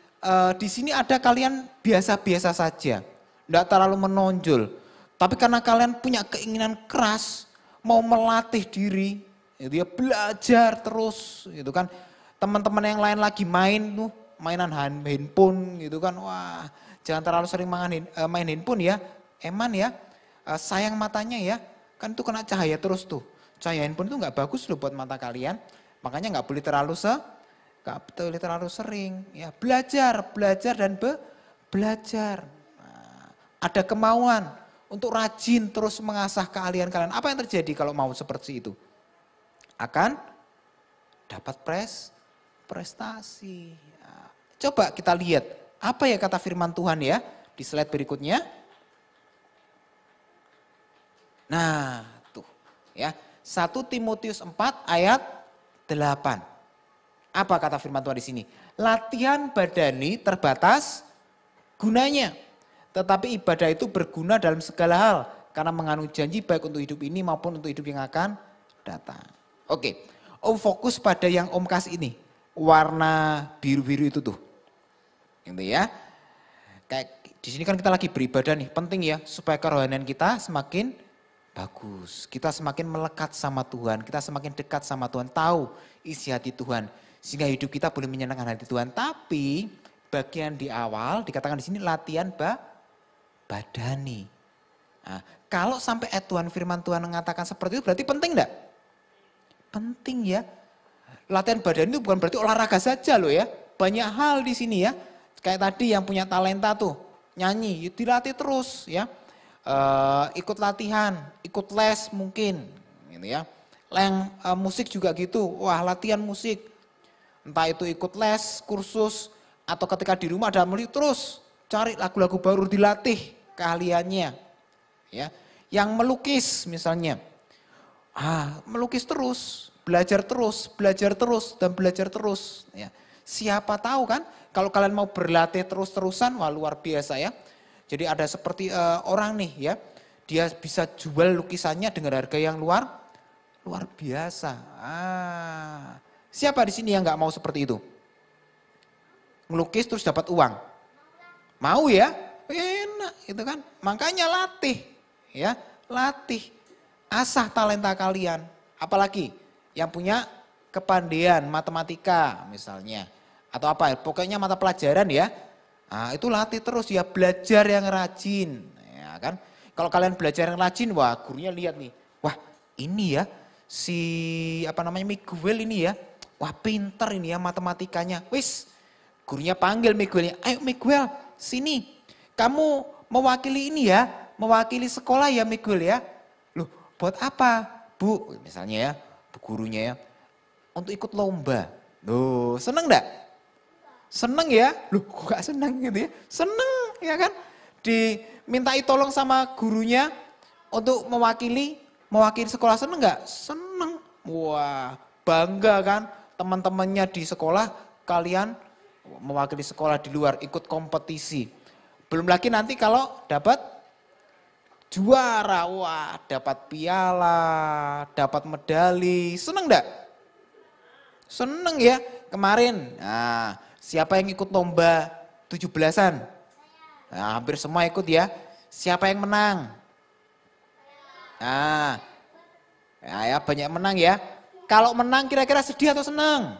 di sini ada kalian biasa-biasa saja, tidak terlalu menonjol. Tapi karena kalian punya keinginan keras, mau melatih diri, itu ya belajar terus, gitu kan. Teman-teman yang lain lagi mainan handphone, gitu kan. Wah, jangan terlalu sering main handphone ya, eman ya. Sayang matanya ya, kan itu kena cahaya terus tuh. Cahaya handphone itu nggak bagus loh buat mata kalian, makanya nggak boleh terlalu sering. Ya belajar dan belajar. Nah, ada kemauan untuk rajin terus mengasah keahlian kalian. Apa yang terjadi kalau mau seperti itu? Akan dapat prestasi. Nah, coba kita lihat apa ya kata firman Tuhan ya di slide berikutnya. Nah, tuh ya. 1 Timotius 4 ayat 8. Apa kata firman Tuhan di sini? Latihan badani terbatas gunanya. Tetapi ibadah itu berguna dalam segala hal. Karena mengandung janji baik untuk hidup ini maupun untuk hidup yang akan datang. Oke, Om fokus pada yang Om kasih ini. Warna biru-biru itu tuh. Gitu ya. Kayak di sini kan kita lagi beribadah nih. Penting ya supaya kerohanian kita semakin bagus. Kita semakin melekat sama Tuhan. Kita semakin dekat sama Tuhan. Tahu isi hati Tuhan. Sehingga hidup kita boleh menyenangkan hati Tuhan. Tapi bagian di awal dikatakan di sini latihan badani. Nah, kalau sampai Tuhan firman Tuhan mengatakan seperti itu berarti penting enggak? Penting ya. Latihan badani itu bukan berarti olahraga saja loh ya. Banyak hal di sini ya. Kayak tadi yang punya talenta tuh. Nyanyi, dilatih terus ya. Ikut latihan, ikut les mungkin. Gitu ya. Musik juga gitu. Wah latihan musik. Entah itu ikut les, kursus, atau ketika di rumah ada musik terus cari lagu-lagu baru dilatih keahliannya. Ya, yang melukis misalnya, melukis terus, belajar terus dan belajar terus. Ya, siapa tahu kan, kalau kalian mau berlatih terus-terusan, wah luar biasa ya. Jadi ada seperti orang nih ya, dia bisa jual lukisannya dengan harga yang luar biasa. Siapa di sini yang nggak mau seperti itu? Ngelukis terus dapat uang. Mau ya? Enak gitu kan. Makanya latih. Ya, latih. Asah talenta kalian. Apalagi yang punya kepandaian matematika misalnya. Atau apa? Pokoknya mata pelajaran ya. Nah, itu latih terus ya, belajar yang rajin. Ya kan? Kalau kalian belajar yang rajin, wah gurunya lihat nih. Wah, ini ya si Miguel ini ya. Wah pinter ini ya matematikanya. Wis, gurunya panggil Miguelnya. Ayo Miguel, sini. Kamu mewakili ini ya, mewakili sekolah ya Miguel ya. Loh, buat apa? Bu, misalnya ya, bu gurunya ya. Untuk ikut lomba. Loh, seneng enggak? Seneng ya? Loh, kok gak seneng gitu ya? Seneng ya kan? Dimintai tolong sama gurunya untuk mewakili sekolah, seneng enggak? Seneng. Wah, bangga kan? Teman-temannya di sekolah, kalian mewakili sekolah di luar, ikut kompetisi. Belum lagi nanti kalau dapat juara, wah dapat piala, dapat medali, seneng enggak? Seneng ya kemarin. Nah, siapa yang ikut lomba 17-an? Nah, hampir semua ikut ya. Siapa yang menang? Nah, ya banyak menang ya. Kalau menang kira-kira sedih atau senang?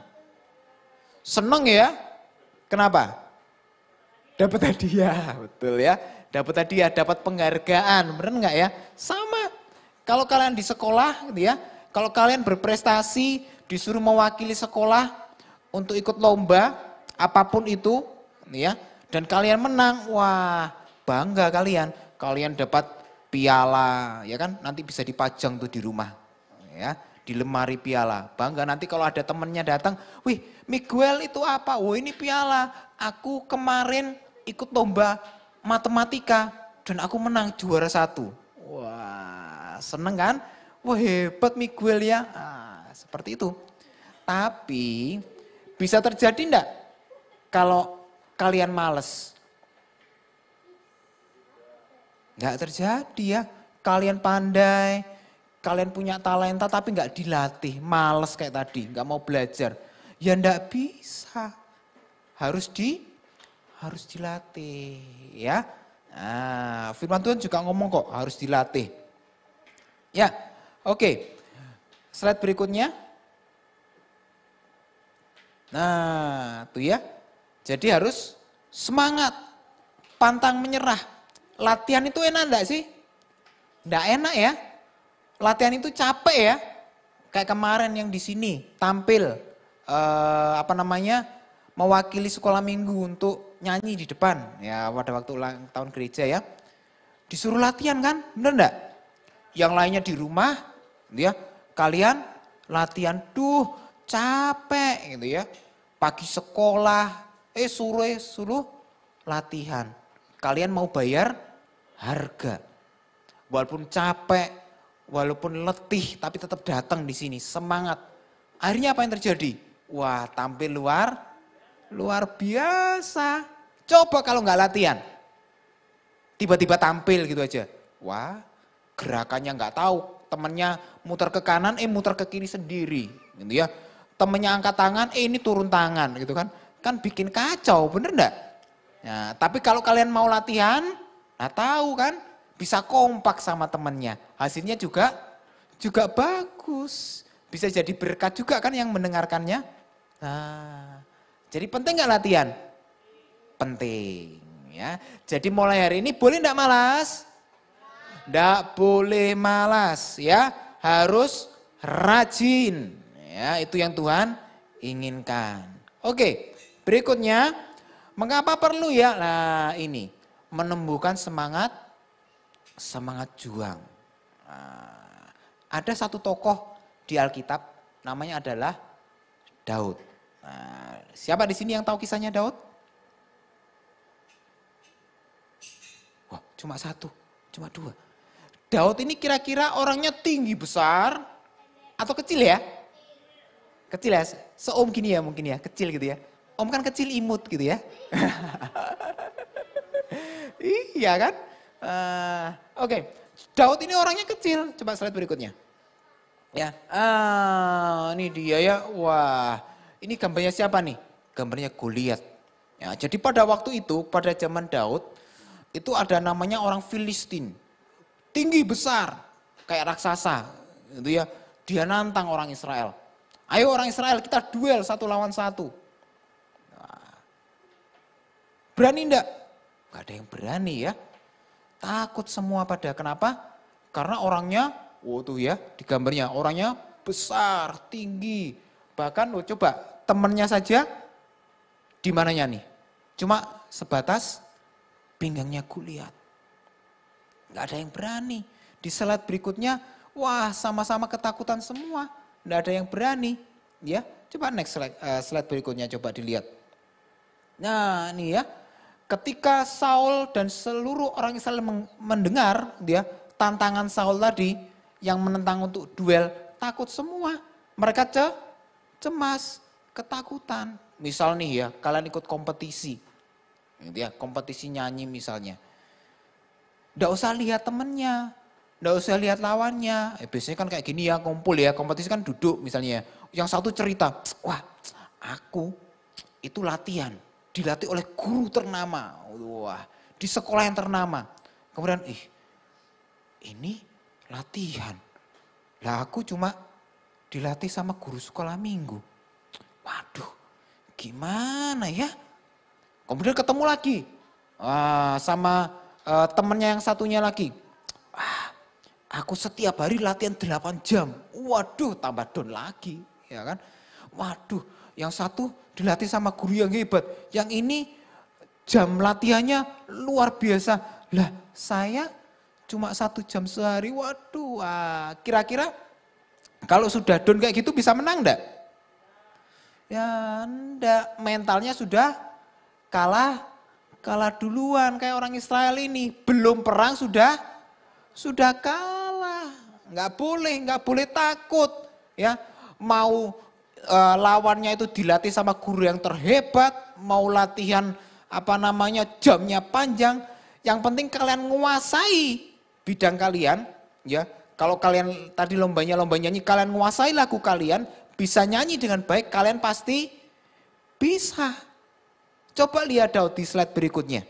Seneng ya. Kenapa? Dapat hadiah, betul ya. Dapat hadiah, dapat penghargaan, bener nggak ya? Sama. Kalau kalian di sekolah gitu ya, kalau kalian berprestasi, disuruh mewakili sekolah untuk ikut lomba, apapun itu, ya, dan kalian menang, wah bangga kalian. Kalian dapat piala, ya kan? Nanti bisa dipajang tuh di rumah, ya, di lemari piala. Bangga nanti kalau ada temennya datang, wih Miguel itu apa? Oh ini piala. Aku kemarin ikut lomba matematika dan aku menang juara 1. Wah seneng kan? Wah hebat Miguel ya. Nah, seperti itu. Tapi bisa terjadi enggak kalau kalian males? Enggak terjadi ya. Kalian pandai, kalian punya talenta tapi enggak dilatih. Males kayak tadi, enggak mau belajar. Ya enggak bisa. Harus dilatih ya. Nah, firman Tuhan juga ngomong kok harus dilatih. Ya, oke. Slide berikutnya. Nah, tuh ya. Jadi harus semangat, pantang menyerah. Latihan itu enak enggak sih? Enggak enak ya. Latihan itu capek ya. Kayak kemarin yang di sini tampil mewakili sekolah minggu untuk nyanyi di depan ya pada waktu ulang tahun gereja ya. Disuruh latihan kan, bener enggak? Yang lainnya di rumah, ya kalian latihan, capek gitu ya. Pagi sekolah, suruh latihan. Kalian mau bayar harga. Walaupun capek, walaupun letih, tapi tetap datang di sini, semangat. Akhirnya apa yang terjadi? Wah, tampil luar biasa. Coba kalau nggak latihan, tiba-tiba tampil gitu aja. Wah, gerakannya nggak tahu. Temennya muter ke kanan, muter ke kiri sendiri, gitu ya. Temennya angkat tangan, ini turun tangan, gitu kan. Kan bikin kacau, bener nggak? Nah, tapi kalau kalian mau latihan, nah tahu kan, bisa kompak sama temennya. Hasilnya juga bagus. Bisa jadi berkat juga kan yang mendengarkannya. Nah, jadi penting nggak latihan? Penting ya. Jadi mulai hari ini boleh enggak malas? Enggak boleh malas ya. Harus rajin. Ya, itu yang Tuhan inginkan. Oke, berikutnya mengapa perlu ya? Nah, ini menumbuhkan semangat juang. Nah, ada satu tokoh di Alkitab namanya adalah Daud. Nah, siapa di sini yang tahu kisahnya Daud? Wah, cuma satu, cuma dua. Daud ini kira-kira orangnya tinggi besar atau kecil ya? Kecil ya, seom gini ya mungkin ya, kecil gitu ya. Om kan kecil imut gitu ya. Iya kan? Oke, Daud ini orangnya kecil. Coba slide berikutnya. Ya, ini dia ya. Wah, ini gambarnya siapa nih? Gambarnya Goliat. Ya, jadi pada waktu itu, pada zaman Daud, itu ada namanya orang Filistin. Tinggi besar, kayak raksasa. Gitu ya. Dia nantang orang Israel. Ayo orang Israel kita duel 1 lawan 1. Nah, berani enggak? Enggak ada yang berani ya. Takut semua pada kenapa? Karena orangnya, tuh ya di gambarnya, orangnya besar, tinggi. Bahkan coba temennya saja di mananya nih? Cuma sebatas pinggangnya Goliat. Enggak ada yang berani. Di slide berikutnya, wah sama-sama ketakutan semua. Enggak ada yang berani. Ya, coba next slide berikutnya coba dilihat. Nah, ini ya. Ketika Saul dan seluruh orang Israel mendengar dia tantangan Saul tadi yang menentang untuk duel, takut semua. Mereka cemas, ketakutan. Misal nih ya, kalian ikut kompetisi. Gitu ya, kompetisi nyanyi misalnya. Nggak usah lihat temennya, nggak usah lihat lawannya. Biasanya kan kayak gini ya, ngumpul ya, kompetisi kan duduk misalnya. Yang satu cerita, wah aku itu latihan, dilatih oleh guru ternama. Wah, di sekolah yang ternama. Kemudian, ini latihan. Lah aku cuma dilatih sama guru sekolah minggu. Waduh, gimana ya? Kemudian ketemu lagi sama temennya yang satunya lagi. Aku setiap hari latihan 8 jam. Waduh, tambah down lagi, ya kan? Waduh, yang satu dilatih sama guru yang hebat. Yang ini jam latihannya luar biasa. Lah, saya cuma 1 jam sehari. Waduh, kira-kira kalau sudah down kayak gitu bisa menang enggak? Ya enggak, mentalnya sudah kalah duluan kayak orang Israel ini. Belum perang sudah kalah. Nggak boleh takut. Ya, mau lawannya itu dilatih sama guru yang terhebat, mau latihan jamnya panjang. Yang penting kalian menguasai bidang kalian, ya. Kalau kalian tadi lomba nyanyi, kalian menguasai lagu kalian, bisa nyanyi dengan baik, kalian pasti bisa. Coba lihat Daud di slide berikutnya.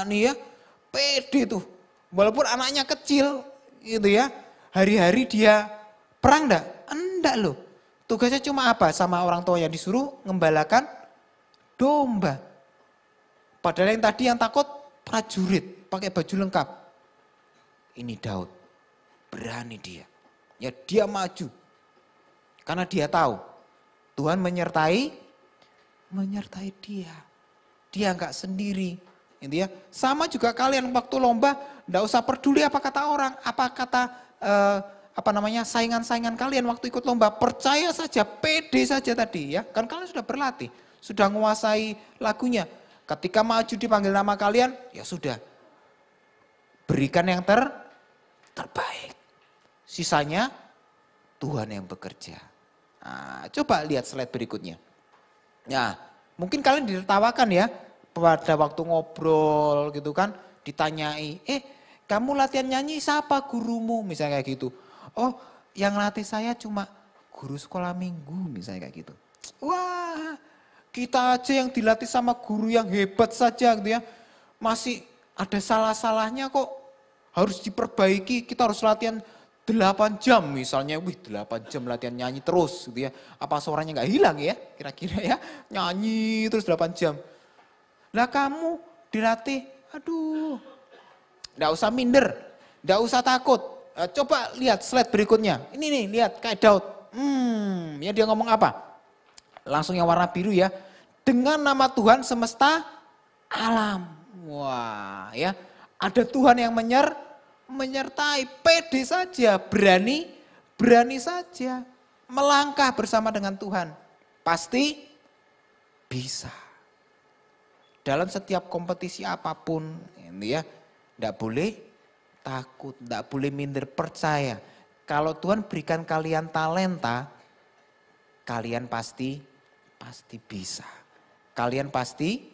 Nih ya, pede tuh. Walaupun anaknya kecil gitu ya. Hari-hari dia perang enggak? Enggak loh. Tugasnya cuma apa? Sama orang tuanya disuruh ngembalakan domba. Padahal yang tadi yang takut prajurit, pakai baju lengkap. Ini Daud, berani dia. Ya dia maju. Karena dia tahu Tuhan menyertai dia. Dia enggak sendiri. Gitu ya. Sama juga kalian waktu lomba, enggak usah peduli apa kata orang, apa kata saingan-saingan kalian waktu ikut lomba. Percaya saja, pede saja tadi ya. Kan kalian sudah berlatih, sudah menguasai lagunya. Ketika maju dipanggil nama kalian, ya sudah. Berikan yang terbaik. Sisanya Tuhan yang bekerja. Coba lihat slide berikutnya. Nah, mungkin kalian ditertawakan ya pada waktu ngobrol gitu kan, ditanyai, kamu latihan nyanyi siapa gurumu? Misalnya kayak gitu. Oh, yang latih saya cuma guru sekolah minggu misalnya kayak gitu. Wah, kita aja yang dilatih sama guru yang hebat saja gitu ya. Masih ada salah-salahnya kok, harus diperbaiki, kita harus latihan 8 jam misalnya, 8 jam latihan nyanyi terus gitu ya. Apa suaranya gak hilang ya kira-kira ya, nyanyi terus 8 jam. Lah kamu dilatih, aduh, gak usah minder, gak usah takut. Coba lihat slide berikutnya, ini nih lihat kayak Daud. Ya dia ngomong apa? Langsung yang warna biru ya, dengan nama Tuhan semesta alam. Wah ya, ada Tuhan yang menyertai, pede saja, berani saja. Melangkah bersama dengan Tuhan, pasti bisa. Dalam setiap kompetisi apapun, ini ya, tidak boleh takut, tidak boleh minder, percaya. Kalau Tuhan berikan kalian talenta, kalian pasti bisa. Kalian pasti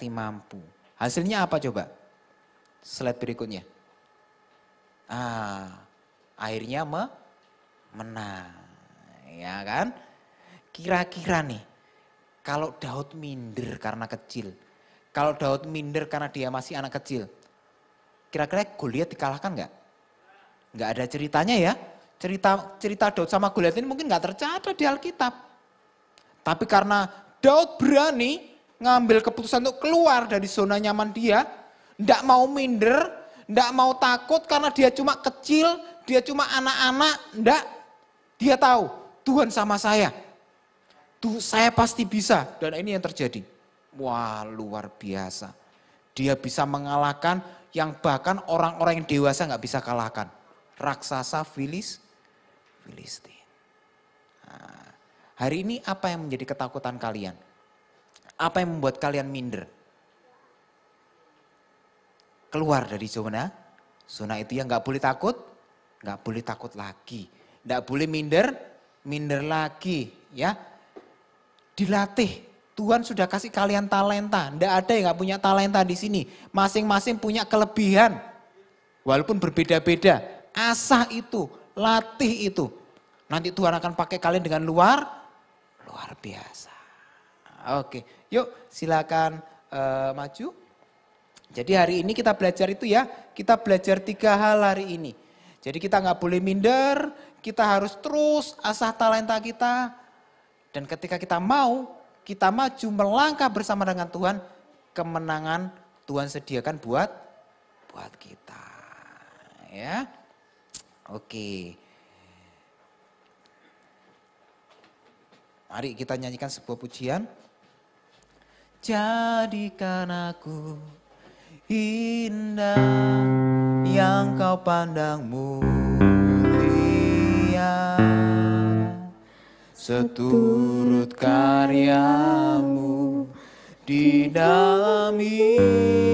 mampu. Hasilnya apa coba? Slide berikutnya. Akhirnya menang. Ya kan? Kira-kira nih, kalau Daud minder karena kecil, kalau Daud minder karena dia masih anak kecil, kira-kira Goliat dikalahkan nggak? Nggak ada ceritanya ya. Cerita Daud sama Goliat ini mungkin nggak tercatat di Alkitab. Tapi karena Daud berani ngambil keputusan untuk keluar dari zona nyaman dia, nggak mau minder, nggak mau takut karena dia cuma kecil, dia cuma anak-anak, nggak. Dia tahu Tuhan sama saya. Saya pasti bisa, dan ini yang terjadi. Wah, luar biasa. Dia bisa mengalahkan yang bahkan orang-orang yang dewasa nggak bisa kalahkan. Raksasa Filistin. Hari ini apa yang menjadi ketakutan kalian? Apa yang membuat kalian minder? Keluar dari zona itu ya, nggak boleh takut lagi. Nggak boleh minder lagi ya. Dilatih Tuhan sudah kasih kalian talenta. Tidak ada yang gak punya talenta di sini. Masing-masing punya kelebihan. Walaupun berbeda-beda. Asah itu, latih itu. Nanti Tuhan akan pakai kalian dengan luar biasa. Oke, yuk silakan maju. Jadi hari ini kita belajar itu ya. Kita belajar 3 hal hari ini. Jadi kita gak boleh minder. Kita harus terus asah talenta kita. Dan ketika kita maju melangkah bersama dengan Tuhan, kemenangan Tuhan sediakan buat kita. Ya. Oke. Mari kita nyanyikan sebuah pujian. Jadikan aku indah yang kau pandang mulia, seturut karyamu di dalam hidupku.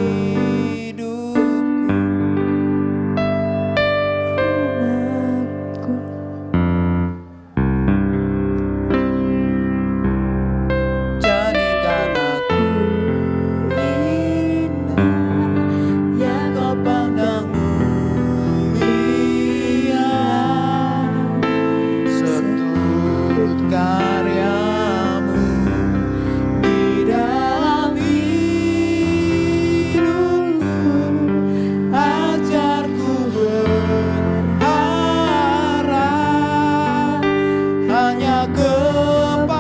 Jadikan aku indah yang kau pandang mulia, seturut karyamu di dalam hidupku. Ajarku berharap hanya kepadamu,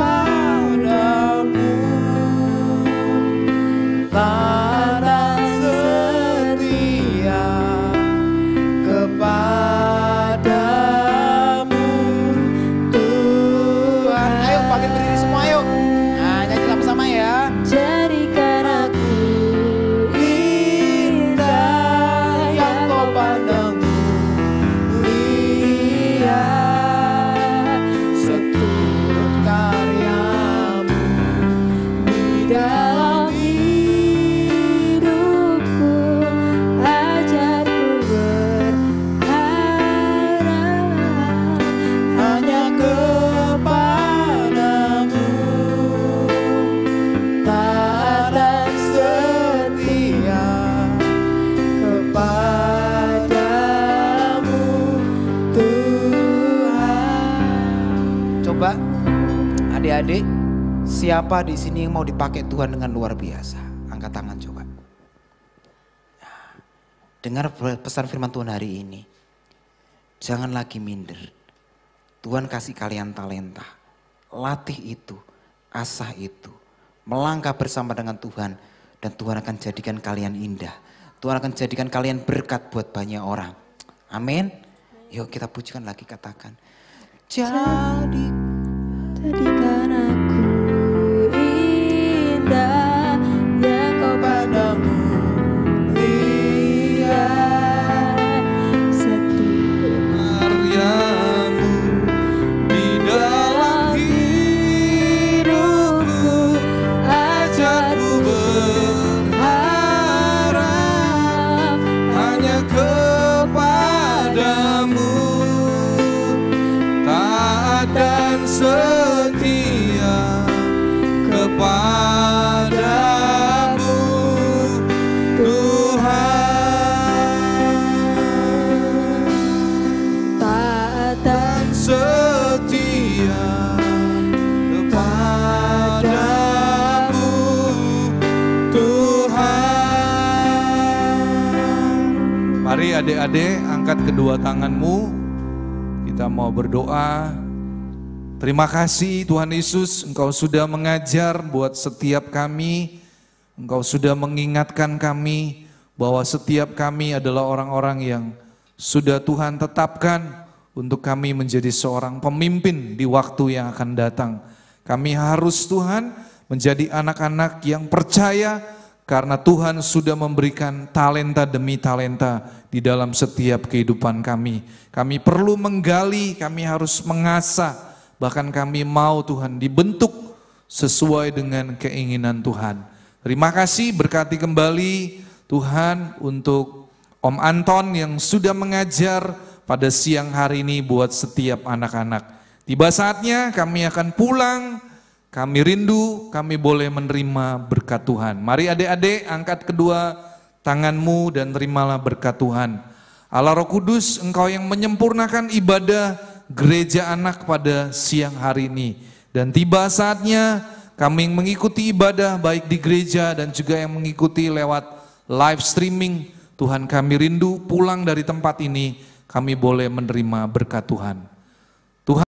taat setia kepadamu Tuhan. Ayo bangkit berdiri semua, ayo. Nah, nyanyi sama-sama ya. Jadikan aku Indah yang kau pandang mulia, seturut karyamu di dalam hidupku, ajarku berharap hanya kepadamu, taat dan setia kepadamu Tuhan. Coba adik-adik, siapa di sini yang mau dipakai Tuhan dengan luar biasa? Angkat tangan coba. Dengar pesan firman Tuhan hari ini. Jangan lagi minder. Tuhan kasih kalian talenta. Latih itu, asah itu. Melangkah bersama dengan Tuhan. Dan Tuhan akan jadikan kalian indah. Tuhan akan jadikan kalian berkat buat banyak orang. Amin. Yuk kita pujikan lagi, katakan. Jadikan aku indah yang kau pandang mulia, seturut Karyamu di dalam hidupku, ajarku berharap hanya kepadamu, taat dan setia kepadamu Tuhan. taat dan Setia kepadamu Tuhan. Mari adik-adik angkat kedua tanganmu. Kita mau berdoa. Terima kasih Tuhan Yesus, Engkau sudah mengajar buat setiap kami. Engkau sudah mengingatkan kami bahwa setiap kami adalah orang-orang yang sudah Tuhan tetapkan untuk kami menjadi seorang pemimpin di waktu yang akan datang. Kami harus Tuhan menjadi anak-anak yang percaya karena Tuhan sudah memberikan talenta demi talenta di dalam setiap kehidupan kami. Kami perlu menggali, kami harus mengasah, bahkan kami mau Tuhan dibentuk sesuai dengan keinginan Tuhan. Terima kasih, berkati kembali Tuhan untuk Om Anton yang sudah mengajar pada siang hari ini buat setiap anak-anak. Tiba saatnya kami akan pulang kami rindu, kami boleh menerima berkat Tuhan. Mari adik-adik angkat kedua tanganmu dan terimalah berkat Tuhan. Allah Roh Kudus, Engkau yang menyempurnakan ibadah gereja anak pada siang hari ini. Dan tiba saatnya kami mengikuti ibadah baik di gereja dan juga yang mengikuti lewat live streaming. Tuhan, kami rindu pulang dari tempat ini, kami boleh menerima berkat Tuhan.